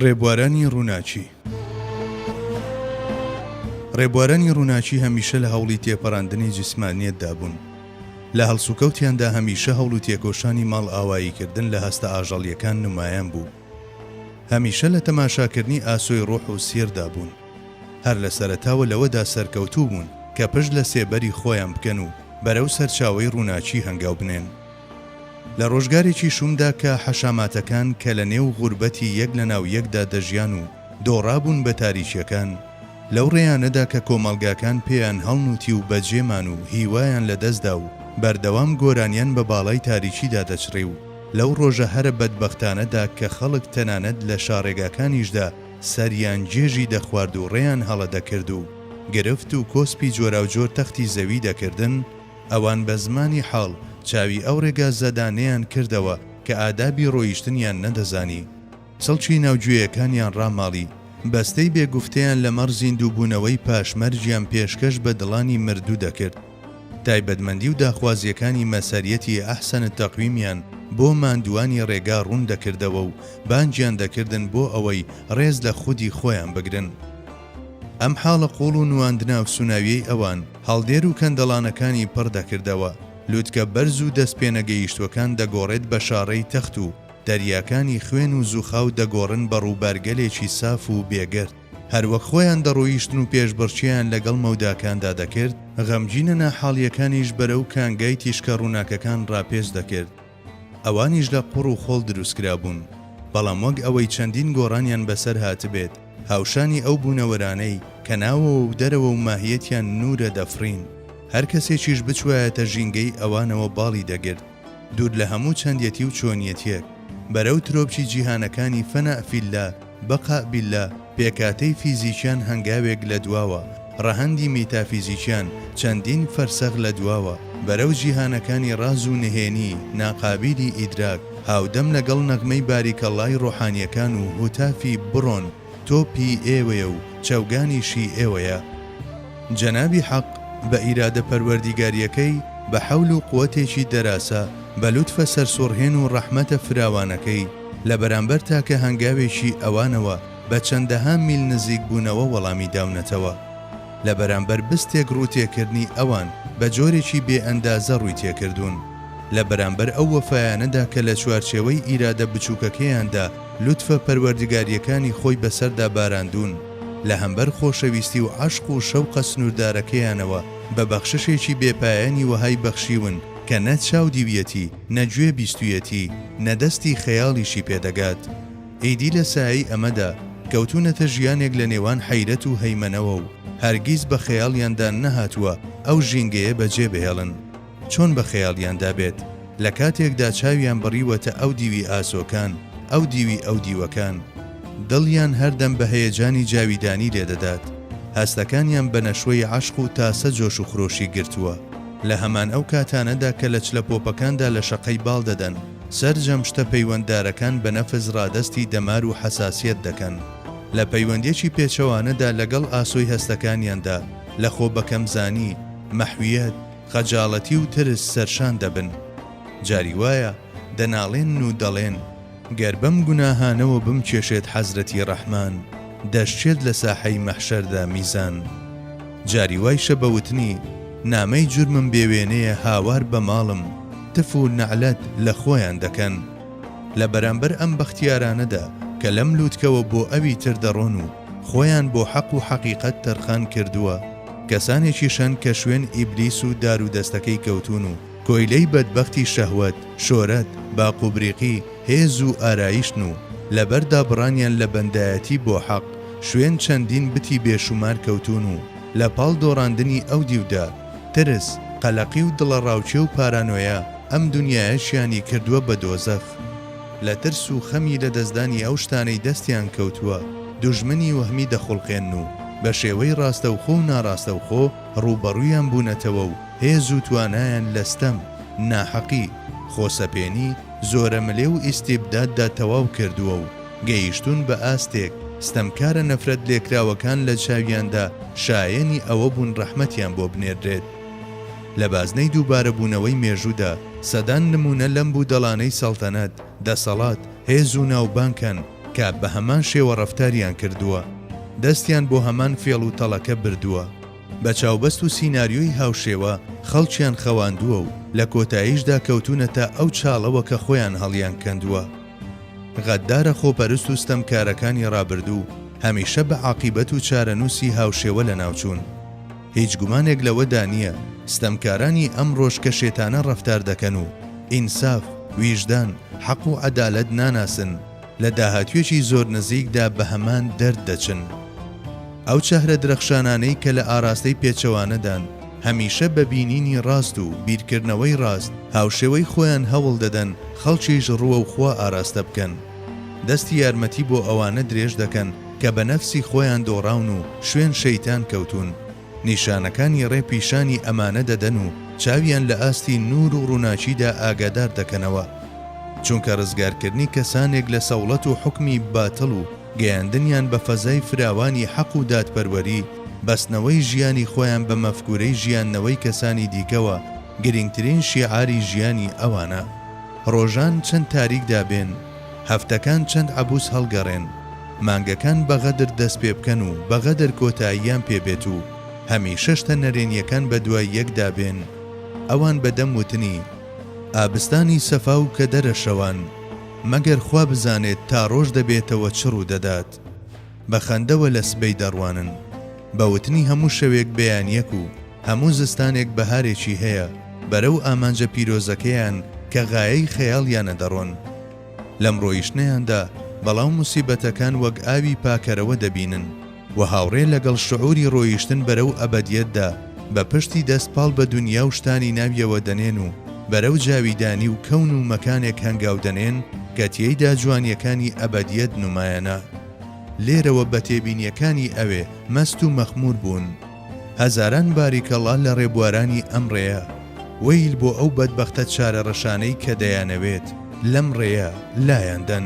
ڕێبوارانی ڕووناچی ڕێبوارانی ڕووناچی هەمیشە لە هەوڵی تێپەڕاندنی جسمانیەتدا بوون. لە هەڵسوکەوتیاندا هەمیشە هەوڵ و تێکۆشانی ماڵ ئاواییکردن لە هەستە ئاژەڵیەکان نمایان بوو. هەمیشە لە تەماشاکردنی ئاسۆی ڕۆح و سیردا بوون. هەر لە سەرەتاوە لەوەدا سەرکەوتوو بوون کە پشت لە سێبەری خۆیان بکەن و بەرەو سەرچاوەی ڕووناچی هەنگاو بنێن. لە ڕۆژگارێکی شومدا کە حەشاماتەکان کە لە نێو غوربەتی یەک لە ناو یەکدا دەژیان و دۆڕابوون بە تاریچیەکان، لەو ڕێیانەدا کە کۆمەڵگاکان پێیان هەڵنووتی و بەجێمان و هیوایان لەدەستدا و بەردەوام گۆرانیان بە باڵای تاریچیدا دەچڕێ و لەو ڕۆژە هەرە بەدبەختانەدا کە خەڵک تەنانەت لە شارێگاکانیشدا سەریان جێژی دەخوارد و ڕێیان هەڵە دەکرد و گرفت و کۆسپی جۆرا و جۆر تەختی زەوی دەکردن، ئەوان بە زمانی حاڵ چاوی ئەو ڕێگا زەدانەیان کردەوە کە ئادابی ڕۆیشتنیان نەدەزانی. سەڵکی ناوگوێیەکانیان ڕاماڵی، بەستەی بێگوفتەیان لەمەڕ زیندووبوونەوەی پاشمەرجیان پێشکەش بە دڵانی مردوو دەکرد. تایبەتمەندی و داخوازیەکانی مەسەریەتی ئەحسەنە تەقویمیان بۆ ماندووانی ڕێگا ڕوون دەکردەوە و بانجیان دەکردن بۆ ئەوەی ڕێز لە خودی خۆیان بگرن. ئەم حاڵە قوڵ و نواندنا و سوناویەی ئەوان هەڵدێر و کەندەڵانەکانی پڕ دەکردەوە. لووتکە بەرز و دەستپێنەگەیشتوەکان دەگۆڕێت بە شارەی تەخت و دەریاکانی خوێن و زووخاو دەگۆڕن بە ڕووبەرگەلێکی ساف و بێگرد. هەروەک خۆیان دەڕۆیشتن و پێشبڕچیان لەگەڵ مەوداکاندا دەکرد، غەمگینە ناحاڵیەکانیش بەرەو کانگای تیشکە ڕووناکەکان ڕاپێش دەکرد. ئەوانیش لە قوڕ و خۆڵ دروستکرا بوون، بەڵام وەک ئەوەی چەندین گۆڕانیان بەسەر هاتبێت، هاوشانی ئەو بوونەوەرانەی کە ناوەوە و دەرەوە و ماهیەتیان نورە دەفرین. هەر کەسێکیش بچوایەتە ژینگەی ئەوانەوە باڵی دەگرت، دوور لە هەموو چەندەتی و چۆنیەتیەک، بەرەو ترۆپچی جیهانەکانی فەنەفیللا بەقابیللا. پێکاتەی فیزیکیان هەنگاوێک لە دواوە، ڕەهەندی میتافیزیکیان چەندین فەرسەخ لە دواوە، بەرەو جیهانەکانی ڕاز و نهێنی ناقابیلی ئیدراک، هاودەم لەگەڵ نەغمەی باریکەڵای ڕۆحانیەکان و هوتافی بڕۆن تۆپی ئێوەیە و چەوگانیشی ئێوەیە. جەنابی حەق بە ئیرادە پەروەردیگاریەکەی بە حەول و قووەتێکی دەراسا، بە لوتفە سەرسۆڕهێن و ڕەحمەتە فراوانەکەی لە بەرامبەر تاکە هەنگاوێکی ئەوانەوە بە چەندەها میل نزیک بوونەوە وەڵامی داونەتەوە. لە بەرامبەر بستێک ڕووتێکردنی ئەوان بە جۆرێکی بێ ئەندازە ڕووی تێکردوون. لە بەرامبەر ئەو وەفایانەدا کە لە چوارچێوەی ئیرادە بچووکەکەیاندا لوتفە پەروەردیگاریەکانی خۆی بەسەردا باراندون، لە هەمبەر خۆشەویستی و عەشق و شەوقە سنووردارەکەیانەوە بە بەخششێکی بێپایانی وەهای بەخشیون کە نە چاو دیویەتی، نەگوێ بیستویەتی، نەدەستی خەیاڵیشی پێدەگات. ئیدی لە سایی ئەمەدا کەوتونەتە ژیانێک لە نێوان حەیرەت و هەیمەنەوە و هەرگیز بە خەیاڵیاندا نەهاتووە ئەو ژینگەیە بەجێ بهێڵن. چۆن بە خەیاڵیاندا بێت لە کاتێکدا چاویان بڕیوەتە ئەو دیوی ئاسۆکان، ئەو دیوی ئەو دیوەکان، دڵیان هەردەم بە هەیەجانی جاویدانی لێدەدات، هەستەکانیان بە نەشوەی عەشق و تاسە جۆش و خرۆشی گرتووە. لە هەمان ئەو کاتانەدا کە لە چلەپۆپەکاندا لە شەقەی باڵ دەدەن، سەرجەم شتە پەیوەنددارەکان بە نەفز ڕادەستی دەمار و حەساسیەت دەکەن. لە پەیوەندێکی پێچەوانەدا لەگەڵ ئاسۆی هەستەکانیاندا لە خۆ بەکەمزانی، مەحویەت، خەجاڵەتی و ترس سەرشان دەبن. جاری وایە دەناڵێن و دەڵێن گەر بەم گوناهانەوە بمکێشێت حەزرەتی ڕەحمان، دەشتێت لە ساحەی مەحشەردا میزان. جاری وایشە بەوتنی نامەی جورمم بێوێنەیە هاوار بە ماڵم، تف و نەعلەت لە خۆیان دەکەن. لە بەرامبەر ئەم بەختیارانەدا کە لەم لووتکەوە بۆ ئەوی تر دەڕۆن و خۆیان بۆ حەق و حەقیقەت تەرخان کردووە، کەسانێکی شەن کە شوێن ئیبلیس و دار و دەستەکەی کەوتون و کۆیلەی بەدبەختی شەهوەت، شۆرەت، باقوبریقی، هێز و ئارایشن و لەبەردا بڕانیان لە بەندایەتی بۆ حەق شوێن چەندین بتی بێشومار کەوتون و لە پاڵ دۆڕاندنی ئەو دیودا ترس، قەلەقی و دڵەڕاوچێ و پارانۆیە ئەم دنیایەشیانی کردووە بە دۆزەخ. لە ترس و خەمی لە دەستدانی ئەو شتانەی دەستیان کەوتووە دوژمنی وەهمی دەخوڵقێن و بە شێوەی ڕاستەوخۆ و ناڕاستەوخۆ ڕوبەڕوویان بوونەتەوە و هێز و توانایان لەستەم، ناحەقی، خۆسەپێنی، زۆرەملێ و ئیستیبداددا تەواو کردووە و گەیشتون بە ئاستێک ستەمکارە نەفرەت لێکراوەکان لە چاویاندا شایەنی ئەوە بوون ڕەحمەتیان بۆ بنێردرێت. لە بازنەی دووبارە بوونەوەی مێژوودا سەدان نمونە لەم بوو دەڵانەی سەڵتەنەت، دەسەڵات، هێز و ناوبانکەن کە بە هەمان شێوە ڕەفتاریان کردووە، دەستیان بۆ هەمان فێڵ و تەڵەکە بردووە، بە چاوبەست و سیناریۆی هاوشێوە خەڵکیان خەواندووە و لە کۆتاییشدا کەوتونەتە ئەو چاڵەوە کە خۆیان هەڵیان کەندووە. غەددارە خۆپەرست و ستەمکارەکانی ڕابردوو هەمیشە بە عاقیبەت و چارەنووسی هاوشێوە لە ناوچوون. هیچ گومانێک لەوەدا نییە ستەمکارانی ئەم ڕۆژ کە شێتانە ڕەفتار دەکەن و ئینساف، ویژدان، حەق و عەدالەت ناناسن، لە داهاتوێکی زۆر نزیکدا بە هەمان دەرد دەچن. ئەو چەهرە درەخشانانەی کە لە ئاراستەی پێچەوانەدان هەمیشە بە بینینی ڕاست و بیرکردنەوەی ڕاست هاوشێوەی خۆیان هەوڵ دەدەن خەڵکیش ڕووە و خوا ئاراستە بکەن. دەستی یارمەتی بۆ ئەوانە درێژ دەکەن کە بە نەفسی خۆیان دۆڕاون و شوێن شەیتان کەوتون. نیشانەکانی ڕێپیشانی ئەمانە دەدەن و چاویان لە ئاستی نور و ڕووناچیدا ئاگادار دەکەنەوە، چونکە ڕزگارکردنی کەسانێک لە سەوڵەت و حکمی باتڵ و گەیاندنیان بە فەزای فراوانی حەق و دادپەروەری، بەستنەوەی ژیانی خۆیان بە مەفکورەی ژیاننەوەی کەسانی دیکەوە گرنگترین شیعاری ژیانی ئەوانە. ڕۆژان چەند تاریک دابێن، هەفتەکان چەند عەبوس هەڵگەڕێن، مانگەکان بەغەدر دەست پێ بکەن و بەغەدر کۆتاییان پێبێت و هەمیشەشتە نەرێنیەکان بە دوای یەکدا بێن، ئەوان بەدەم وتنی ئابستانی سەفا و کە دەرەشەوان، مەگەر خوا بزانێت تا ڕۆژ دەبێتەوە چڕ و دەدات، بە خەندەوە لە سبەی دەڕوانن، بەوتنی هەموو شەوێک بەیانیەک و هەموو زستانێک بەهارێکی هەیە بەرەو ئامانجە پیرۆزەکەیان کە غایەی خەیاڵیانە دەڕۆن. لەم ڕۆیشتنەیاندا بەڵام موسیبەتەکان وەک ئاوی پاکەرەوە دەبینن و هاوڕێ لەگەڵ شعوری ڕۆیشتن بەرەو ئەبەدیەتدا بە پشتی دەستپاڵ بە دنیا و شتانی ناویەوە دەنێن و بەرەو جاویدانی و کەون و مەکانێک هەنگاو دەنێن کە تێیدا جوانیەکانی ئەبەدیەت نمایەنە. لێرەوە بە تێبینیەکانی ئەوێ مەست و مەخمور بوون. هەزاران باریکەڵا لە ڕێبوارانی ئەم ڕێیە، وەیل بۆ ئەو بەدبەختە چارە ڕەشانەی کە دەیانەوێت لەم ڕێیە لایەندەن.